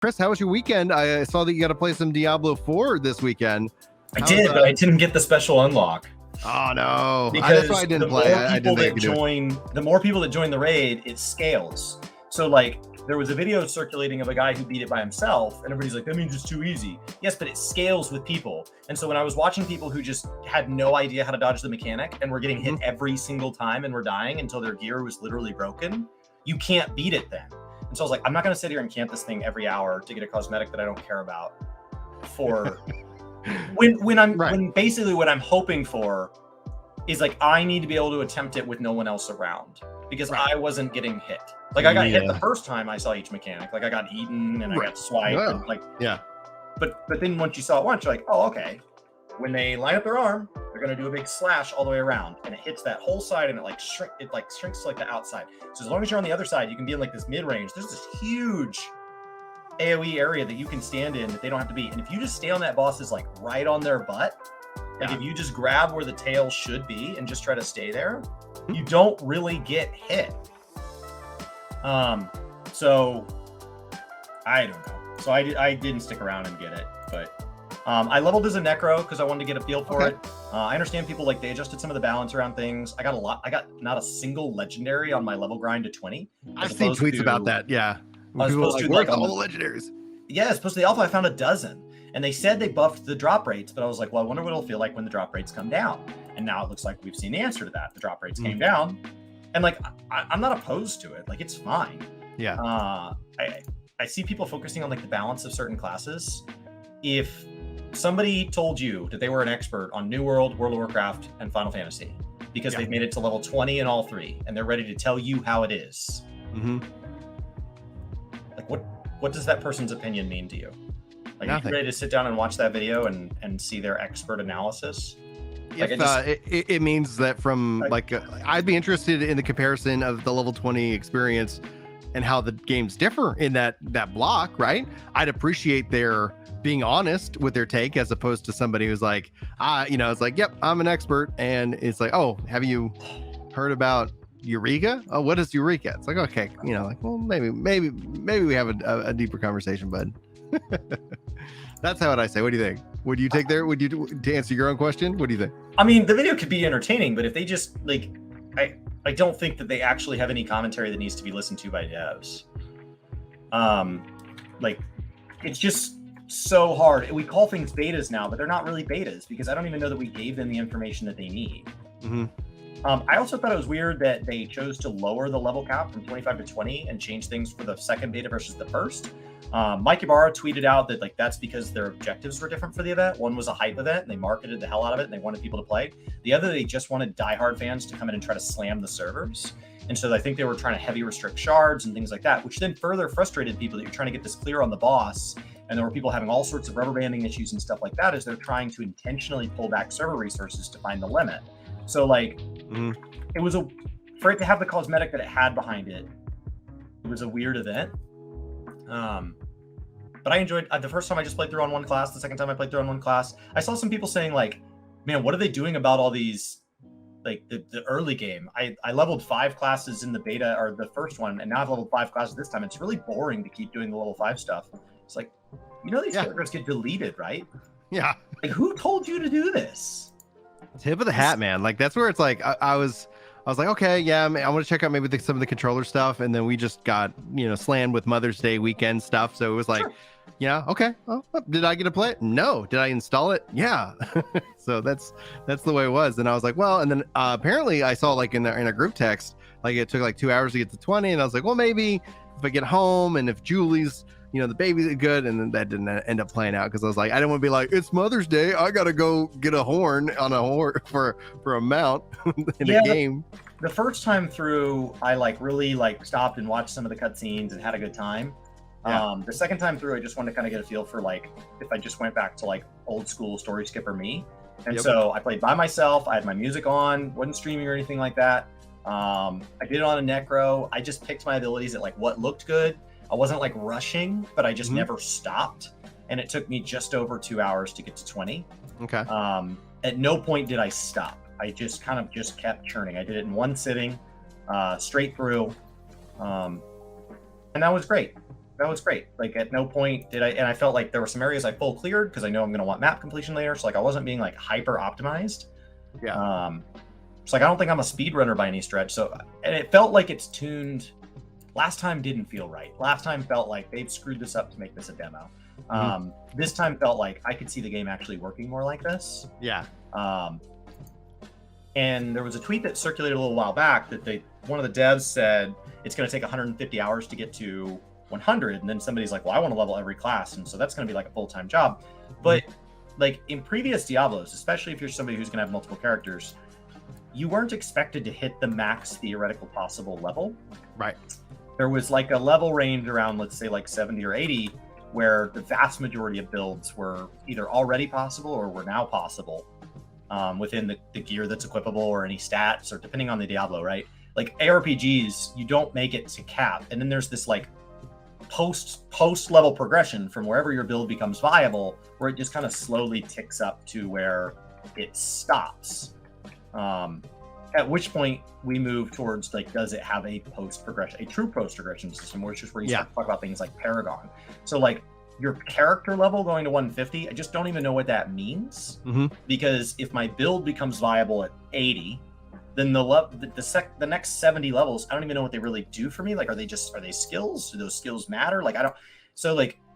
Chris, how was your weekend? I saw that you got to play some Diablo 4 this weekend. I did, but I didn't get the special unlock. Oh no! Because that's why I didn't the play. more people that join the raid, it scales. So like, there was a video circulating of a guy who beat it by himself, and everybody's like, "That means it's too easy." Yes, but it scales with people. And so when I was watching people who just had no idea how to dodge the mechanic and were getting hit every single time and were dying until their gear was literally broken, you can't beat it then. And so I was like, I'm not going to sit here and camp this thing every hour to get a cosmetic that I don't care about. For when basically what I'm hoping for is like, I need to be able to attempt it with no one else around, because I wasn't getting hit. Like I got hit the first time I saw each mechanic. Like I got eaten and I got swiped. And like, but then once you saw it once, you're like, oh, okay. When they line up their arm, they're going to do a big slash all the way around, and it hits that whole side, and it shrinks to like the outside. So as long as you're on the other side, you can be in like this mid range. There's this huge AoE area that you can stand in that they don't have to be. And if you just stay on that boss's like right on their butt, like if you just grab where the tail should be and just try to stay there, you don't really get hit. So I don't know. So I didn't stick around and get it, but I leveled as a necro because I wanted to get a feel for it. I understand people like they adjusted some of the balance around things. I got not a single legendary on my level grind to 20. I've seen tweets about that. Yeah. I was supposed to like all the legendaries. Yeah, supposed to the alpha, I found a dozen. And they said they buffed the drop rates, but I was like, well, I wonder what it'll feel like when the drop rates come down. And now it looks like we've seen the answer to that. The drop rates came down. And like, I'm not opposed to it. Like, it's fine. Yeah. I see people focusing on like the balance of certain classes. If somebody told you that they were an expert on New World, World of Warcraft, and Final Fantasy, because they've made it to level 20 in all three, and they're ready to tell you how it is. Like, what does that person's opinion mean to you? Like, are you ready to sit down and watch that video and see their expert analysis? Like, it means that from I'd be interested in the comparison of the level 20 experience and how the games differ in that block, right? I'd appreciate their being honest with their take, as opposed to somebody who's like, it's like, yep, I'm an expert. And it's like, oh, have you heard about Eureka? Oh, what is Eureka? It's like, okay, like, well, maybe we have a deeper conversation, bud. That's how I say. What do you think? Would you take there? Would you, to answer your own question? What do you think? I mean, the video could be entertaining, but if they just like, I don't think that they actually have any commentary that needs to be listened to by devs. Like, it's just so hard. We call things betas now, but they're not really betas, because I don't even know that we gave them the information that they need. I also thought it was weird that they chose to lower the level cap from 25 to 20 and change things for the second beta versus the first. Mike Ibarra tweeted out that like that's because their objectives were different for the event. One was a hype event, and they marketed the hell out of it, and they wanted people to play. The other, they just wanted diehard fans to come in and try to slam the servers. And so I think they were trying to heavy restrict shards and things like that, which then further frustrated people that you're trying to get this clear on the boss. And there were people having all sorts of rubber banding issues and stuff like that as they're trying to intentionally pull back server resources to find the limit. So like, it was for it to have the cosmetic that it had behind it, it was a weird event. But I enjoyed the first time I just played through on one class. The second time I played through on one class, I saw some people saying like, man, what are they doing about all these, like the early game? I leveled 5 classes in the beta or the first one, and now I've leveled 5 classes this time. It's really boring to keep doing the level 5 stuff. It's like, these characters get deleted, right? Yeah. Like, who told you to do this? Tip of the hat, man. Like, that's where it's like, I was like, okay, yeah, I want to check out maybe some of the controller stuff. And then we just got, slammed with Mother's Day weekend stuff. So it was like, okay. Well, did I get to play it? No. Did I install it? Yeah. So that's the way it was. And I was like, well, and then apparently I saw like in a group text, like it took like 2 hours to get to 20. And I was like, well, maybe if I get home and if Julie's, the baby's good. And then that didn't end up playing out, because I was like, I didn't want to be like, it's Mother's Day, I gotta go get a horn on a horn for a mount in a game. The first time through, I really stopped and watched some of the cutscenes and had a good time. The second time through, I just wanted to kind of get a feel for like if I just went back to like old school story skipper me. And so I played by myself. I had my music on, wasn't streaming or anything like that. I did it on a necro. I just picked my abilities at like what looked good. I wasn't like rushing, but I just never stopped. And it took me just over 2 hours to get to 20. Okay. At no point did I stop. I just kind of kept churning. I did it in one sitting, straight through. And that was great. that was great. Like at no point did I felt like there were some areas I full cleared because I know I'm going to want map completion later. So like I wasn't being like hyper optimized. Yeah. So like I don't think I'm a speedrunner by any stretch. So, and it felt like it's tuned. Last time didn't feel right. Last time felt like they've screwed this up to make this a demo. This time felt like I could see the game actually working more like this. Yeah. And there was a tweet that circulated a little while back that one of the devs said it's going to take 150 hours to get to 100, and then somebody's like, well, I want to level every class, and so that's going to be like a full-time job. But like in previous Diablos, especially if you're somebody who's going to have multiple characters, you weren't expected to hit the max theoretical possible level. Right. There was like a level range around, let's say, like 70 or 80, where the vast majority of builds were either already possible or were now possible within the gear that's equipable or any stats, or depending on the Diablo, right? Like ARPGs, you don't make it to cap, and then there's this like post level progression from wherever your build becomes viable, where it just kind of slowly ticks up to where it stops. At which point we move towards like, does it have a true post progression system, which is where you start to talk about things like Paragon. So like your character level going to 150, I just don't even know what that means, because if my build becomes viable at 80, then the next 70 levels, I don't even know what they really do for me. Like, are they skills? Do those skills matter? Like, I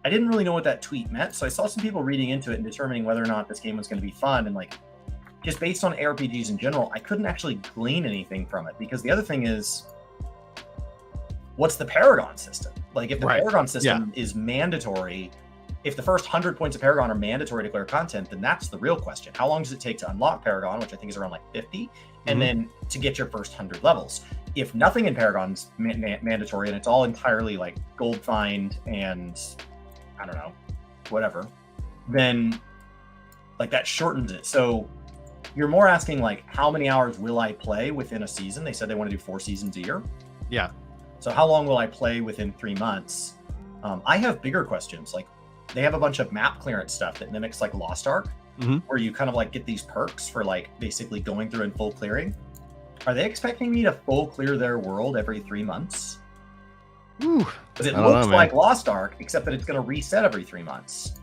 didn't really know what that tweet meant. So I saw some people reading into it and determining whether or not this game was going to be fun. And like, just based on ARPGs in general, I couldn't actually glean anything from it, because the other thing is, what's the Paragon system? Like, if the Paragon system is mandatory, if the first 100 points of Paragon are mandatory to clear content, then that's the real question. How long does it take to unlock Paragon, which I think is around like 50, and then to get your first 100 levels? If nothing in Paragon's mandatory and it's all entirely like gold find and I don't know, whatever, then like that shortens it. So you're more asking like, how many hours will I play within a season? They said they want to do 4 seasons a year. Yeah. So how long will I play within 3 months? I have bigger questions. Like, they have a bunch of map clearance stuff that mimics like Lost Ark, where you kind of like get these perks for like basically going through and full clearing. Are they expecting me to full clear their world every 3 months? Because it looks like Lost Ark, except that it's going to reset every 3 months.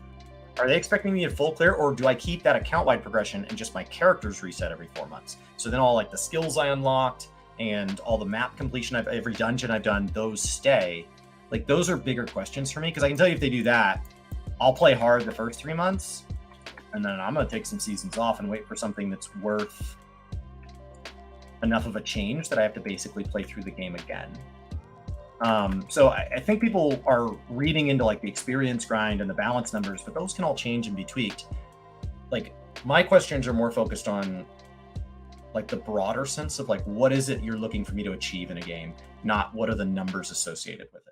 Are they expecting me to full clear, or do I keep that account-wide progression and just my characters reset every 4 months? So then all like the skills I unlocked and all the map completion, every dungeon I've done, those stay. Like, those are bigger questions for me, because I can tell you if they do that, I'll play hard the first 3 months, and then I'm going to take some seasons off and wait for something that's worth enough of a change that I have to basically play through the game again. So I think people are reading into like the experience grind and the balance numbers, but those can all change and be tweaked. Like, my questions are more focused on like the broader sense of like, what is it you're looking for me to achieve in a game, not what are the numbers associated with it.